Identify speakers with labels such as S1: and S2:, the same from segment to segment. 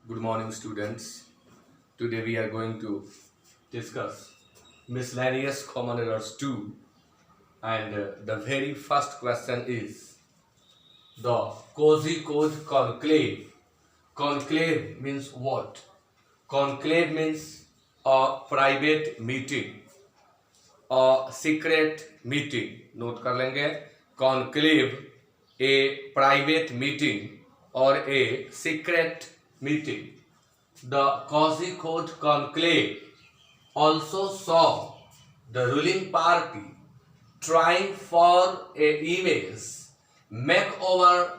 S1: Good morning, students. Today we are going to discuss miscellaneous common errors 2, and the very first question is the Kozhikode conclave. Conclave means what? Conclave means a private meeting, a secret meeting. Note कर लेंगे. Conclave, a private meeting or a secret meeting. The Kozhikode conclave also saw the ruling party trying for a image makeover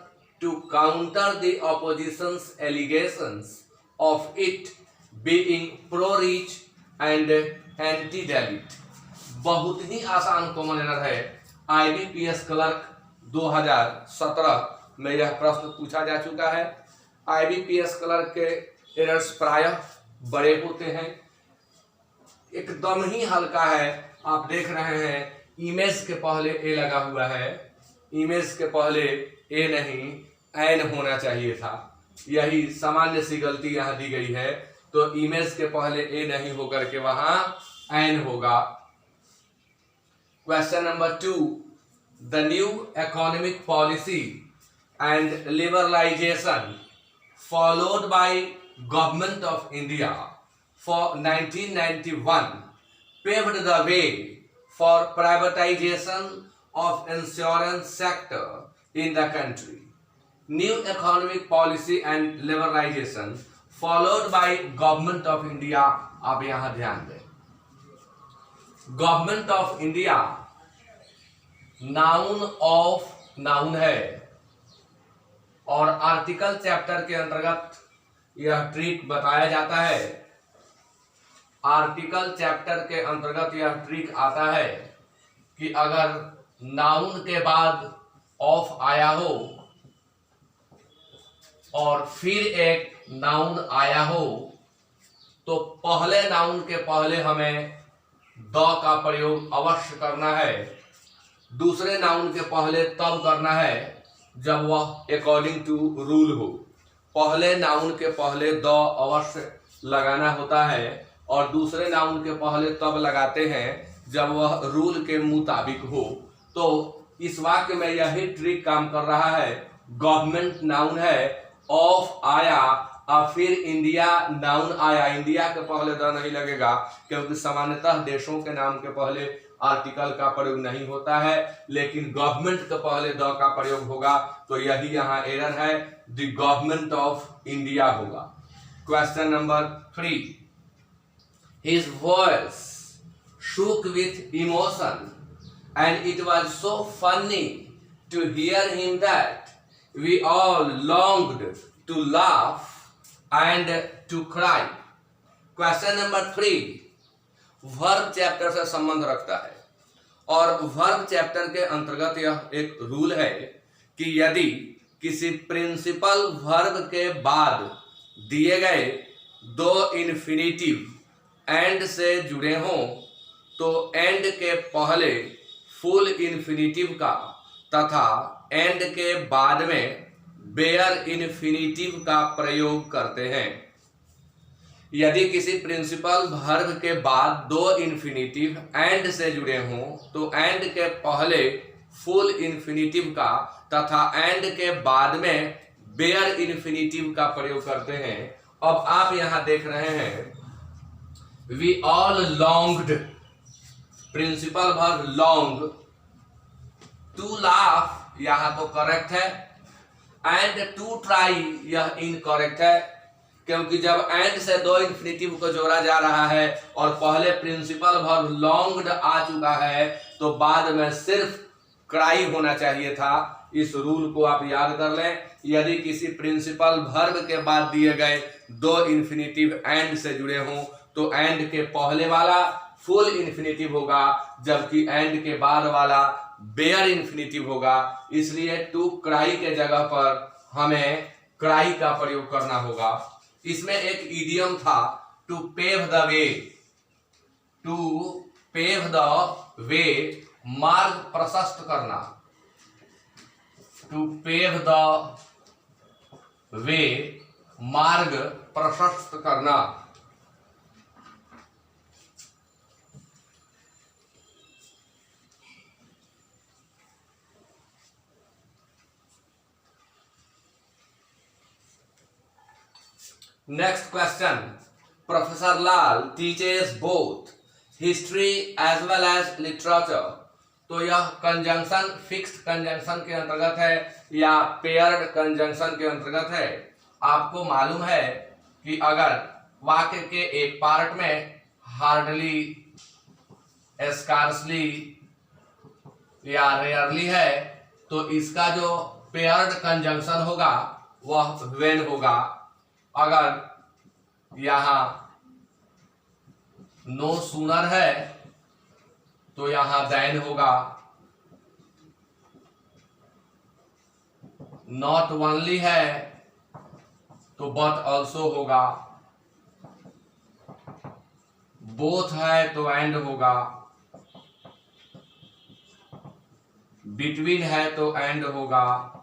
S1: to counter the opposition's allegations of it being pro-rich and anti-Dalit. बहुत ही आसान common error है. IBPS clerk 2017 में यह प्रश्न पूछा जा चुका है. IBPS क्लर्क के एरर्स प्रायः बड़े होते हैं, एकदम ही हल्का है. आप देख रहे हैं इमेज के पहले ए लगा हुआ है, इमेज के पहले ए नहीं एन होना चाहिए था. यही सामान्य सी गलती यहाँ दी गई है. तो इमेज के पहले ए नहीं होकर के वहां एन होगा. Question number 2, the new economic policy and liberalisation followed by Government of India for 1991 paved the way for privatization of insurance sector in the country. New economic policy and liberalization followed by Government of India. आप यहाँ ध्यान दें, Government of India noun है और article chapter के अंतर्गत यह trick बताया जाता है. आर्टिकल चैप्टर के अंतर्गत यह ट्रिक आता है कि अगर नाउन के बाद ऑफ आया हो और फिर एक नाउन आया हो तो पहले नाउन के पहले हमें द का प्रयोग अवश्य करना है. दूसरे नाउन के पहले तब करना है जब वह अकॉर्डिंग टू रूल हो. पहले नाउन के पहले द अवश्य लगाना होता है और दूसरे नाउन के पहले तब लगाते हैं जब वह रूल के मुताबिक हो. तो इस वाक्य में यही ट्रिक काम कर रहा है. गवर्नमेंट नाउन है, ऑफ आया और फिर इंडिया नाउन आया. इंडिया के पहले द नहीं लगेगा क्योंकि सामान्यतः देशों के नाम के पहले आर्टिकल का प्रयोग नहीं होता है, लेकिन गवर्नमेंट के पहले द का प्रयोग होगा. तो यही यहाँ एरर है, द गवर्नमेंट ऑफ इंडिया होगा. Question number 3, his voice shook with emotion and it was so funny to hear him that we all longed to laugh and to cry. Question number 3 verb chapter से संबंध रखता है और verb chapter के अंतर्गत यह एक रूल है कि यदि किसी प्रिंसिपल वर्ब के बाद दिए गए दो इन्फिनिटिव एंड से जुड़े हों तो एंड के पहले फुल इन्फिनिटिव का तथा एंड के बाद में बेयर इन्फिनिटिव का प्रयोग करते हैं. यदि किसी प्रिंसिपल वर्ब के बाद दो इन्फिनिटिव एंड से जुड़े हों तो एंड के पहले फुल इन्फिनिटिव का तथा एंड के बाद में बेयर इन्फिनिटिव का प्रयोग करते हैं. अब आप यहां देख रहे हैं we all longed, principal verb long, to laugh यहां तो करेक्ट है एंड टू ट्राई यह इनकरेक्ट है क्योंकि जब एंड से दो इन्फिनिटिव को जोड़ा जा रहा है और पहले प्रिंसिपल वर्ब लॉन्ग्ड आ चुका है तो बाद में सिर्फ क्राई होना चाहिए था. इस रूल को आप याद कर लें. यदि किसी प्रिंसिपल वर्ब के बाद दिए गए दो इन्फिनिटिव एंड से जुड़े हों तो एंड के पहले वाला फुल इन्फिनिटिव होगा जबकि एंड के बाद वाला बेयर इन्फिनिटिव होगा. इसलिए टू क्राई के जगह पर हमें क्राई का प्रयोग करना होगा. इसमें एक इडियम था to pave the way. To pave the way मार्ग प्रशस्त करना. टू पेव द वे मार्ग प्रशस्त करना। Next question, professor Lal teaches both history as well as literature. तो यह कंजंक्शन फिक्स्ड कंजंक्शन के अंतर्गत है या पेयर्ड कंजंक्शन के अंतर्गत है। आपको मालूम है कि अगर वाक्य के एक पार्ट में हार्डली, स्कार्सली या रेयरली है तो इसका जो पेयर्ड कंजंक्शन होगा वह व्हेन होगा। अगर यहां नो सूनर है तो यहां देन होगा। नॉट ओनली है तो बट ऑल्सो होगा। बोथ है तो एंड होगा। बिटवीन है तो एंड होगा।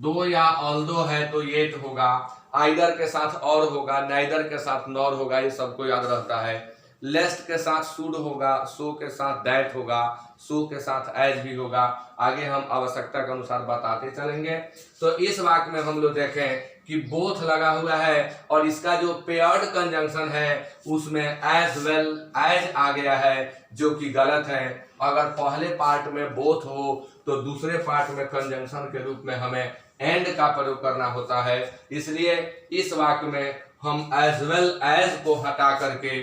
S1: दो या ऑल्दो है तो येट होगा। आइदर के साथ और होगा, नाइदर के साथ नॉर होगा, ये सबको याद रहता है। लेस्ट के साथ शुड होगा, सो के साथ दैट होगा, सो के साथ एज भी होगा। आगे हम आवश्यकता के अनुसार बताते चलेंगे। तो इस वाक्य में हम लोग देखें कि बोथ लगा हुआ है और इसका जो पेयर्ड कंजंक्शन है उसमें एज वेल एज आ गया है, जो कि गलत है। अगर पहले पार्ट में बोथ हो तो दूसरे पार्ट में कंजंक्शन के रूप में हमें एंड का प्रयोग करना होता है। इसलिए इस वाक्य में हम एज वेल एज को हटा करके,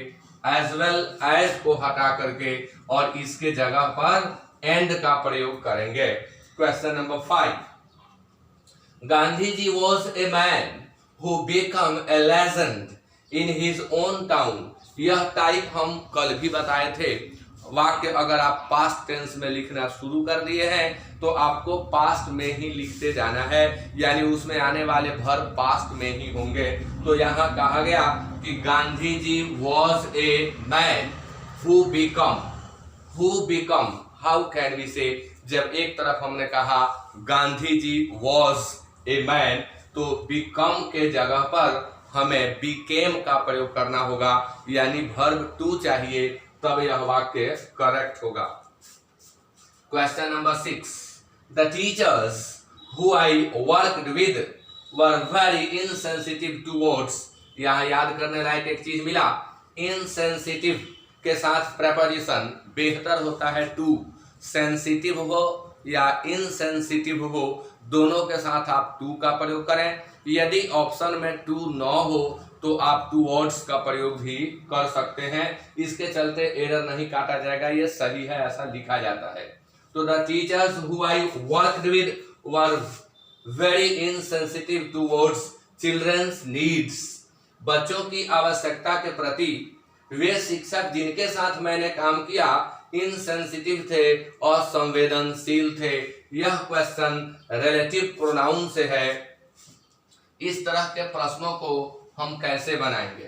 S1: एज वेल एज को हटा करके और इसके जगह पर एंड का प्रयोग करेंगे। Question number 5, Gandhi ji was a man who become a legend in his own town. यह टाइप हम कल भी बताए थे। वाक्य अगर आप पास्ट टेंस में लिखना शुरू कर दिए हैं तो आपको पास्ट में ही लिखते जाना है, यानी उसमें आने वाले वर्ब पास्ट में ही होंगे। तो यहाँ कहा गया कि Gandhi ji was a man who become, how can we say, जब एक तरफ हमने कहा Gandhi ji was a man तो बिकम के जगह पर हमें बिकेम का प्रयोग करना होगा, यानी वर्ब टू चाहिए, तब यह वाक्य करेक्ट होगा। Question number 6, the teachers who I worked with were very insensitive towards. यहाँ याद करने लायक एक चीज मिला, इनसेंसिटिव के साथ प्रेपोजिशन बेहतर होता है टू। सेंसिटिव हो या इनसेंसिटिव हो, दोनों के साथ आप टू का प्रयोग करें। यदि ऑप्शन में टू न हो तो आप टुवर्ड्स का प्रयोग भी कर सकते हैं। इसके चलते एरर नहीं काटा जाएगा, ये सही है, ऐसा लिखा जाता है। तो the teachers who I worked with were very insensitive towards children's needs. बच्चों की आवश्यकता के प्रति वे शिक्षक जिनके साथ मैंने काम किया इनसेंसिटिव थे और संवेदनशील थे। यह क्वेश्चन रिलेटिव प्रोनाउन से है। इस तरह के प्रश्नों को हम कैसे बनाएंगे?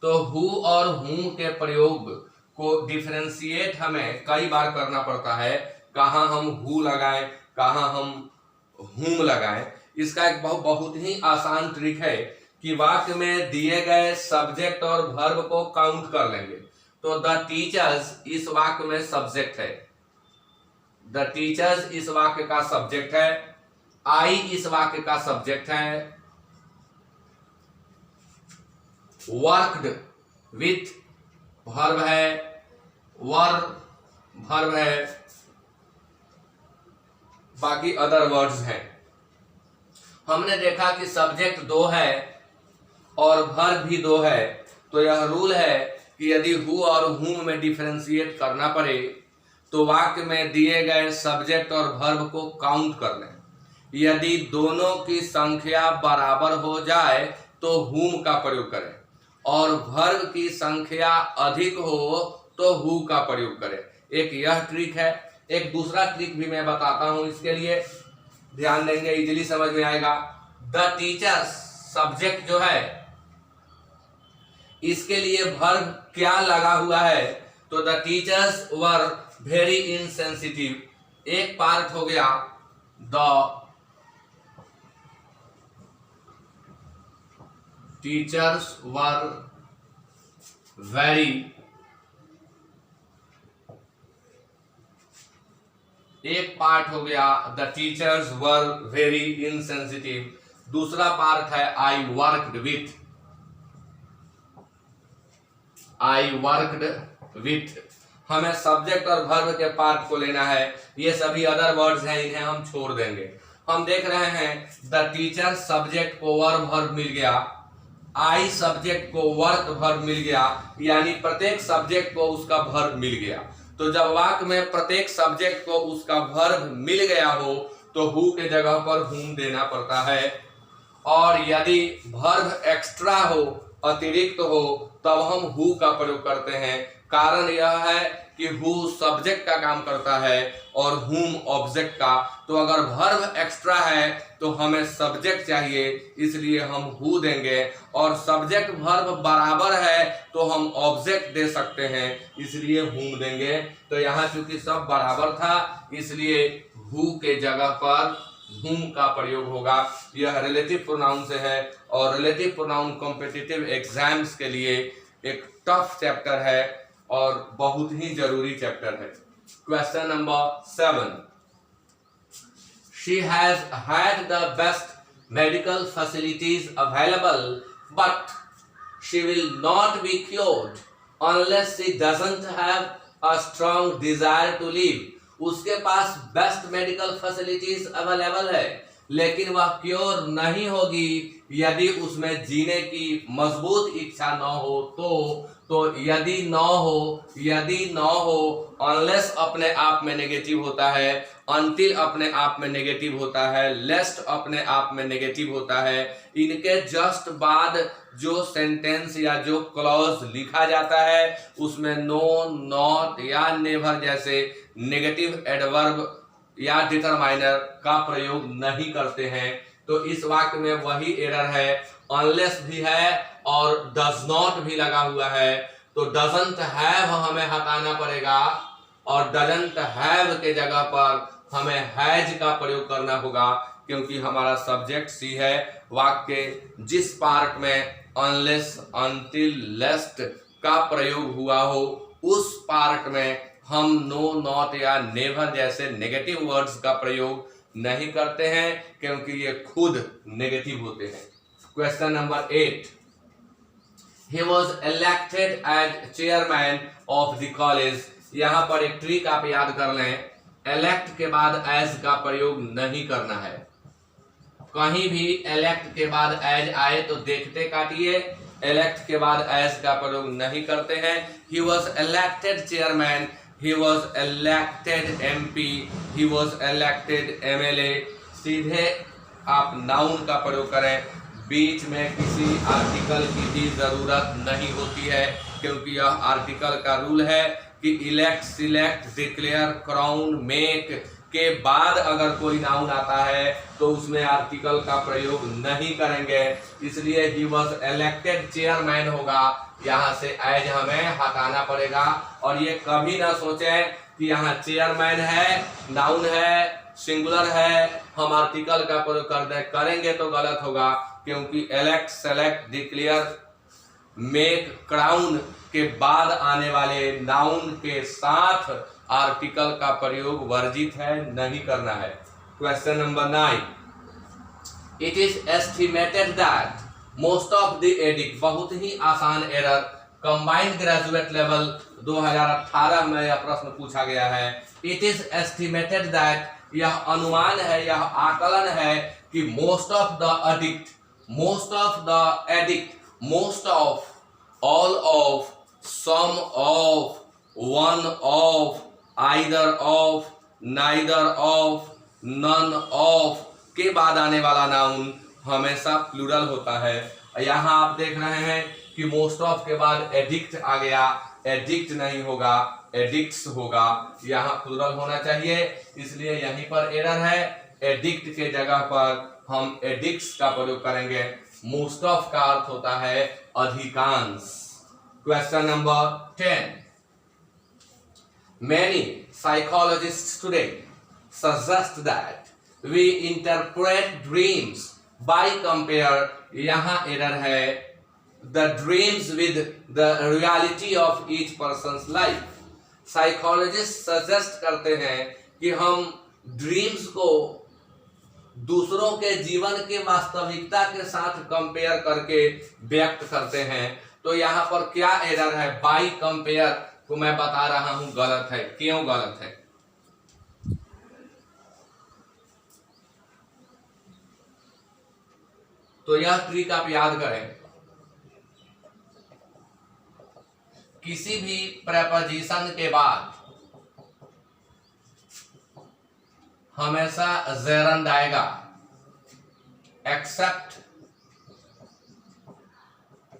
S1: तो हु और हुम के प्रयोग को डिफरेंशिएट हमें कई बार करना पड़ता है। कहाँ हम हु लगाएं, कहाँ हम हुम लगाएं। इसका एक बहुत ही आसान ट्रिक है कि वाक्य में दिए गए सब्जेक्ट और वर्ब को काउंट कर लेंगे। तो द टीचर्स इस वाक्य में सब्जेक्ट है, द टीचर्स इस वाक्य का सब्जेक्ट है, आई इस वाक्य का सब्जेक्ट है, वर्कड विथ वर्ब है, वर वर्ब है, बाकी अदर वर्ड्स हैं। हमने देखा कि सब्जेक्ट दो है और वर्ब भी दो है, तो यह रूल है कि यदि हु और हुम में डिफरेंशिएट करना पड़े तो वाक्य में दिए गए सब्जेक्ट और वर्ब को काउंट कर लें। यदि दोनों की संख्या बराबर हो जाए तो हुम का प्रयोग करें और वर्ब की संख्या अधिक हो तो हु का प्रयोग करें। एक यह ट्रिक है। एक दूसरा ट्रिक भी मैं बताता हूं, इसके लिए ध्यान देंगे, इजीली समझ में आएगा। द टीचर्स सब्जेक्ट जो है इसके लिए वर्ब क्या लगा हुआ है? तो the teachers were very insensitive. एक पार्ट हो गया द टीचर्स वर वेरी, एक पार्ट हो गया the teachers were very insensitive, दूसरा पार्ट है आई वर्कड विथ। हमें सब्जेक्ट और वर्ब के पार्ट को लेना है, ये सभी अदर वर्ड्स हैं, इन्हें हम छोड़ देंगे। हम देख रहे हैं द टीचर सब्जेक्ट को वर्ब मिल गया, आई सब्जेक्ट को वर्ब मिल गया, यानी प्रत्येक सब्जेक्ट को उसका वर्ब मिल गया। तो जब वाक्य में प्रत्येक सब्जेक्ट को उसका वर्ब मिल गया हो तो हु के जगह पर हुम देना पड़ता है, और यदि वर्ब एक्स्ट्रा हो, अतिरिक्त हो, तब हम हु का प्रयोग करते हैं। कारण यह है कि हु सब्जेक्ट का काम करता है और हुम ऑब्जेक्ट का। तो अगर वर्ब एक्स्ट्रा है तो हमें सब्जेक्ट चाहिए, इसलिए हम हु देंगे, और सब्जेक्ट वर्ब बराबर है तो हम ऑब्जेक्ट दे सकते हैं, इसलिए हुम देंगे। तो यहाँ चूंकि सब बराबर था इसलिए हु के जगह पर हुम का प्रयोग होगा। यह रिलेटिव प्रोनाउन से है, और रिलेटिव प्रोनाउन कॉम्पिटिटिव एग्जाम्स के लिए एक टफ चैप्टर है और बहुत ही जरूरी चैप्टर है। Question number 7, she has had the best medical facilities available but she will not be cured unless she doesn't have a strong desire to live. उसके पास बेस्ट मेडिकल फैसिलिटीज अवेलेबल है, लेकिन वह क्योर नहीं होगी यदि उसमें जीने की मजबूत इच्छा न हो। तो यदि न हो, अनलेस अपने आप में नेगेटिव होता है, अनटिल अपने आप में नेगेटिव होता है, लेस्ट अपने आप में नेगेटिव होता है। इनके जस्ट बाद जो सेंटेंस या जो क्लॉज लिखा जाता है उसमें नो, नॉट या नेवर जैसे नेगेटिव एडवर्ब या डिटरमाइनर का प्रयोग नहीं करते हैं। तो इस वाक्य में वही एरर है, अनलेस भी है और डज नॉट भी लगा हुआ है। तो डजंट हैव हमें हटाना पड़ेगा, और डजंट हैव के जगह पर हमें हैज का प्रयोग करना होगा, क्योंकि हमारा सब्जेक्ट सी है। वाक्य के जिस पार्ट में अनलेस, अनटिल, लेस्ट का प्रयोग हुआ हो उस पार्ट में हम नो, नॉट या नेवर जैसे नेगेटिव वर्ड्स का प्रयोग नहीं करते हैं, क्योंकि ये खुद नेगेटिव होते हैं। Question number 8, he was elected as chairman of the college। यहाँ पर एक ट्रिक आप याद कर लें, elect के बाद as का प्रयोग नहीं करना है। कहीं भी elect के बाद as आए तो देखते काटिए, elect के बाद as का प्रयोग नहीं करते हैं। he was elected chairman, he was elected MP, he was elected MLA। सीधे आप नाउन का प्रयोग करें, बीच में किसी आर्टिकल की भी जरूरत नहीं होती है, क्योंकि यह आर्टिकल का रूल है कि elect, select, declare, crown, make के बाद अगर कोई नाउन आता है तो उसमें आर्टिकल का प्रयोग नहीं करेंगे। इसलिए ही वॉज इलेक्टेड चेयरमैन होगा, यहाँ से एज हमें हटाना पड़ेगा। और ये कभी ना सोचें कि यहाँ चेयरमैन है, नाउन है, सिंगुलर है, हम आर्टिकल का प्रयोग करेंगे तो गलत होगा, क्योंकि elect, select, declare, make, crown के बाद आने वाले नाउन के साथ आर्टिकल का प्रयोग वर्जित है, नहीं करना है। Question number 9, it is estimated that most of the addict, बहुत ही आसान एरर, कंबाइंड ग्रेजुएट लेवल 2018 में यह प्रश्न पूछा गया है। इट इज एस्टिमेटेड दैट, यह अनुमान है, यह आकलन है कि most of the addict, most of the addict, most of, all of, some of, one of, either of, neither of, none of के बाद आने वाला नाउन हमेशा प्लूरल होता है। यहाँ आप देख रहे हैं कि मोस्ट ऑफ के बाद एडिक्ट आ गया, एडिक्ट नहीं होगा, एडिक्ट्स होगा, यहाँ प्लूरल होना चाहिए, इसलिए यहीं पर एरर है। एडिक्ट के जगह पर हम एडिक्ट्स का प्रयोग करेंगे। मोस्ट ऑफ का अर्थ होता है अधिकांश। Question number 10, many psychologists today suggest that we interpret dreams by compare, यहाँ एरर है, the dreams with the reality of each person's life. Psychologist suggest करते हैं कि हम ड्रीम्स को दूसरों के जीवन के वास्तविकता के साथ कंपेयर करके व्यक्त करते हैं। तो यहाँ पर क्या एरर है, बाय कंपेयर को मैं बता रहा हूं गलत है। क्यों गलत है? तो यह ट्रिक आप याद करें, किसी भी प्रेपोजिशन के बाद हमेशा जेरंड आएगा एक्सेप्ट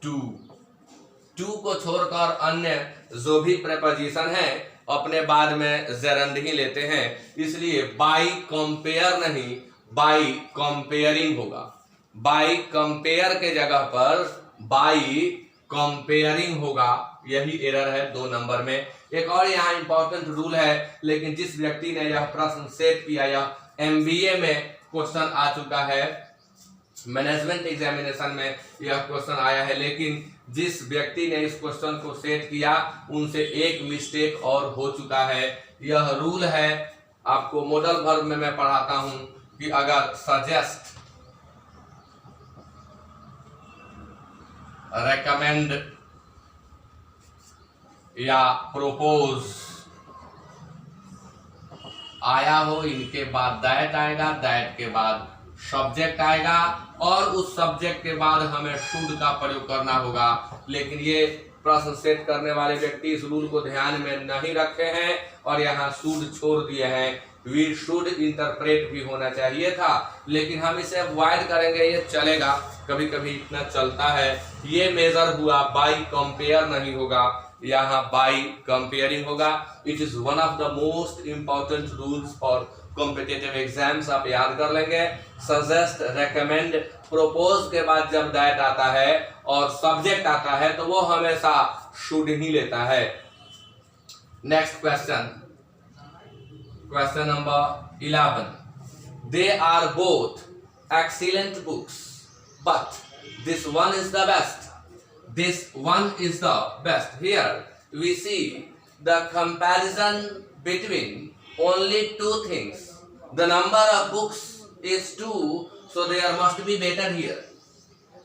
S1: टू। टू को छोड़कर अन्य जो भी प्रेपोजिशन है अपने बाद में जेरंड ही लेते हैं, इसलिए बाय कंपेयर नहीं बाय कंपेयरिंग होगा। बाय कंपेयर के जगह पर बाय कंपेयरिंग होगा, यही एरर है 2 नंबर में। एक और यहाँ इंपॉर्टेंट रूल है, लेकिन जिस व्यक्ति ने यह प्रश्न सेट किया, यह एमबीए में क्वेश्चन आ चुका है, मैनेजमेंट एग्जामिनेशन में यह क्वेश्चन आया है, लेकिन जिस व्यक्ति ने इस क्वेश्चन को सेट किया उनसे एक मिस्टेक और हो चुका है। यह रूल है, आपको मॉडल वर्ब में मैं पढ़ाता हूं कि अगर सजेस्ट, रेकमेंड या प्रोपोज आया हो, इनके बाद दैट आएगा, दैट के बाद सब्जेक्ट आएगा और उस सब्जेक्ट के बाद हमें शुड का प्रयोग करना होगा। लेकिन ये प्रश्न सेट करने वाले व्यक्ति इस रूल को ध्यान में नहीं रखे हैं और यहाँ शुड छोड़ दिए हैं। वी शुड इंटरप्रेट भी होना चाहिए था, लेकिन हम इसे अवॉइड करेंगे, ये चलेगा, कभी कभी इतना चलता है। ये मेजर हुआ, बाय कंपेयर नहीं होगा, यहाँ बाय कंपेयरिंग होगा। It is one of the most important rules for competitive exams, आप याद कर लेंगे। सजेस्ट, रेकमेंड, प्रोपोज के बाद जब दैट आता है और सब्जेक्ट आता है तो वो हमेशा शुड ही लेता है। Next question, question number 11। They are both excellent books but this one is the best. This one is the best. Here we see the comparison between only 2 things. The number of books is 2, so there must be better here.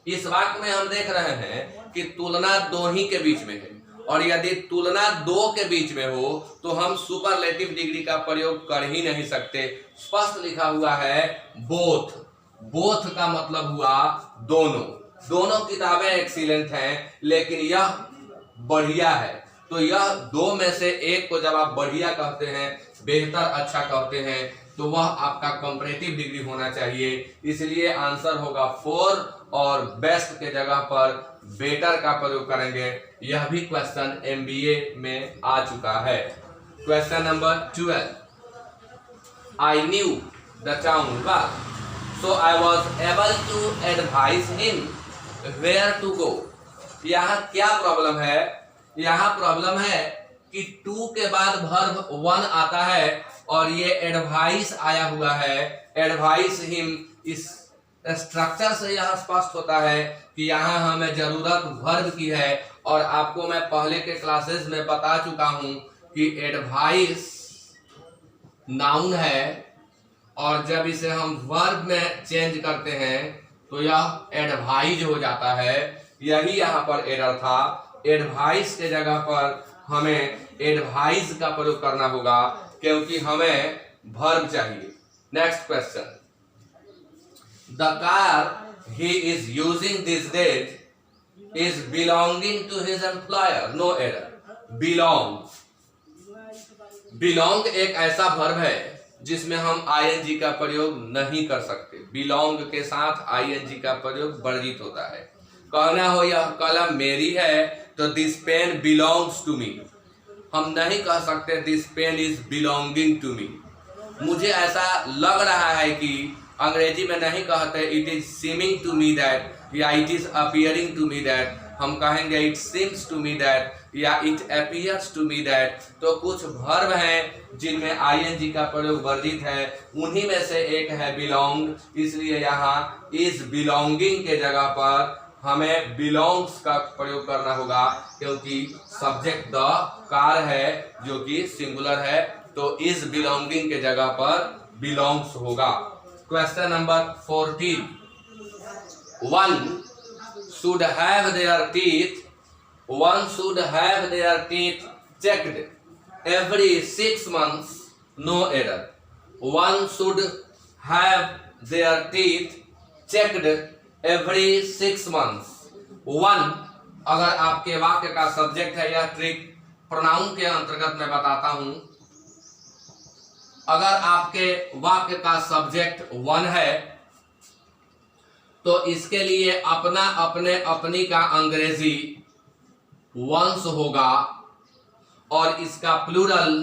S1: इस वाक्य में हम देख रहे हैं कि तुलना 2 ही के बीच में है, और यदि तुलना 2 के बीच में हो तो हम सुपरलेटिव डिग्री का प्रयोग कर ही नहीं सकते। स्पष्ट लिखा हुआ है बोथ। बोथ का मतलब हुआ दोनों। दोनों किताबें एक्सीलेंट हैं, लेकिन यह बढ़िया है। तो यह 2 में से एक को जब आप बढ़िया कहते हैं, बेहतर, अच्छा कहते हैं, तो वह आपका कंपैरेटिव डिग्री होना चाहिए। इसलिए आंसर होगा 4 और बेस्ट के जगह पर बेटर का प्रयोग करेंगे। यह भी क्वेश्चन एमबीए में आ चुका है। Question number 12। I knew the town well, so I was able to advise him where to go. यहाँ क्या प्रॉब्लम है? यहाँ प्रॉब्लम है कि 2 के बाद वर्ब 1 आता है और ये एडवाइस आया हुआ है, एडवाइस हिम। इस स्ट्रक्चर से यह स्पष्ट होता है कि यहाँ हमें जरूरत वर्ब की है, और आपको मैं पहले के क्लासेस में बता चुका हूं कि एडवाइस नाउन है, और जब इसे हम वर्ब में चेंज करते हैं तो यह एडवाइज हो जाता है। यही यहाँ पर एरर था। एडवाइस के जगह पर हमें एडवाइज का प्रयोग करना होगा, क्योंकि हमें वर्ब चाहिए। Next question, the car he is using these days is belonging to his employer. No error. Belong, belong एक ऐसा वर्ब है जिसमें हम आईएनजी का प्रयोग नहीं कर सकते। बिलोंग के साथ आईएनजी का प्रयोग वर्जित होता है। कहना हो यह कलम मेरी है तो this pen belongs to me. हम नहीं कह सकते this pen is belonging to me. मुझे ऐसा लग रहा है कि अंग्रेजी में नहीं कहते it is seeming to me that, या it is appearing to me that. हम कहेंगे it seems to me that या it appears to me that. तो कुछ वर्ब हैं जिनमें आईएनजी का प्रयोग वर्जित है, उन्हीं में से एक है बिलोंग, इसलिए यहाँ इज बिलोंगिंग के जगह पर हमें बिलोंग्स का प्रयोग करना होगा, क्योंकि सब्जेक्ट द कार है जो कि सिंगुलर है, तो इज बिलोंगिंग के जगह पर बिलोंग्स होगा। Question number 14, one should have their teeth checked every 6 months, no error। One should have their teeth checked every 6 months। One अगर आपके वाक्य का सब्जेक्ट है, यह ट्रिक प्रोनाउन के अंतर्गत मैं बताता हूं। अगर आपके वाक्य का सब्जेक्ट वन है तो इसके लिए अपना अपने अपनी का अंग्रेजी वंस होगा और इसका प्लूरल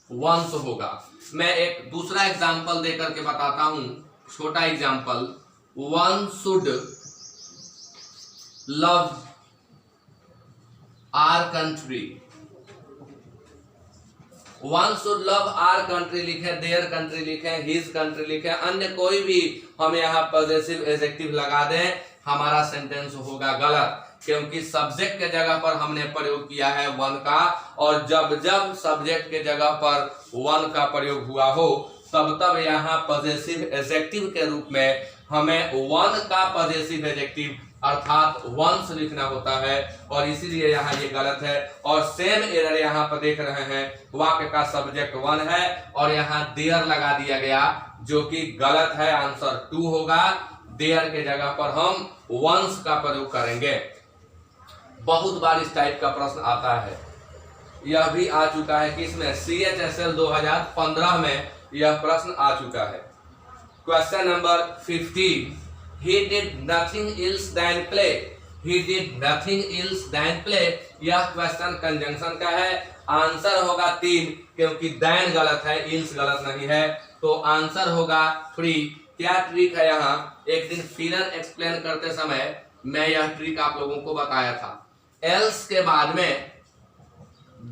S1: वंस होगा। मैं एक दूसरा एग्जांपल देकर के बताता हूं, छोटा example. One should love our country. One should love our country लिखे, देयर कंट्री लिखे, हिज कंट्री लिखे, अन्य कोई भी हम यहाँ पॉजिटिव एडजेक्टिव लगा दें, हमारा सेंटेंस होगा गलत, क्योंकि सब्जेक्ट के जगह पर हमने प्रयोग किया है वन का, और जब जब सब्जेक्ट के जगह पर वन का प्रयोग हुआ हो तब तब यहाँ पॉजिटिव एडजेक्टिव के रूप में हमें वन का पॉजिटिव एडजेक्टिव अर्थात वंस लिखना होता है, और इसीलिए यहाँ ये गलत है। और सेम एरर यहाँ पर देख रहे हैं, वाक्य का सब्जेक्ट वन है और यहाँ देयर लगा दिया गया, जो कि गलत है। आंसर 2 होगा। देयर के जगह पर हम वंस का प्रयोग करेंगे। बहुत बार इस टाइप का प्रश्न आता है, यह भी आ चुका है कि इसमें CHSL 2015 में यह प्रश्न आ चुका है। Question number 15, he did nothing else than play। he did nothing else than play, यह क्वेश्चन कंजंक्शन का है। आंसर होगा 3, क्योंकि than गलत है, else गलत नहीं है, तो आंसर होगा 3। क्या ट्रिक है यहाँ, एक दिन फिलर एक्सप्लेन करते समय मैं यह ट्रिक आप लोगों को बताया था। else के बाद में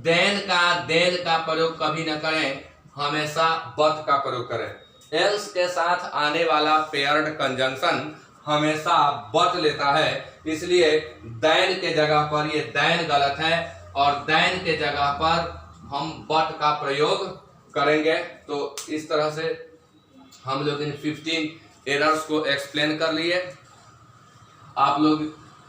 S1: then का प्रयोग कभी न करें, हमेशा but का प्रयोग करें। else के साथ आने वाला पेयर्ड कंजंक्शन हमेशा but लेता है, इसलिए then के जगह पर ये then गलत है और then के जगह पर हम but का प्रयोग करेंगे। तो इस तरह से हम लोग इन 15 एरर्स को एक्सप्लेन कर लिए। आप लोग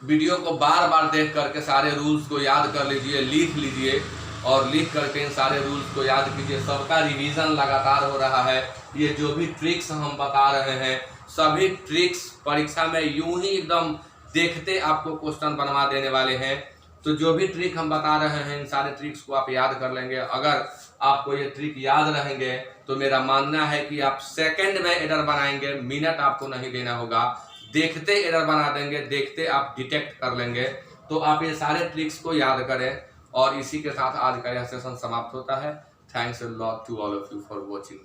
S1: वीडियो को बार बार देख करके सारे रूल्स को याद कर लीजिए, लिख लीजिए, और लिख करके इन सारे रूल्स को याद कीजिए। सबका रिवीजन लगातार हो रहा है। ये जो भी ट्रिक्स हम बता रहे हैं, सभी ट्रिक्स परीक्षा में यूं ही एकदम देखते आपको क्वेश्चन बनवा देने वाले हैं। तो जो भी ट्रिक हम बता रहे हैं, इन सारे ट्रिक्स को आप याद कर लेंगे। अगर आपको ये ट्रिक याद रहेंगे तो मेरा मानना है कि आप सेकंड में एरर बनाएंगे, मिनट आपको नहीं देना होगा। देखते एरर बना देंगे, देखते आप डिटेक्ट कर लेंगे। तो आप ये सारे ट्रिक्स को याद करें, और इसी के साथ आज का यह सेशन समाप्त होता है। Thanks a lot to all of you for watching.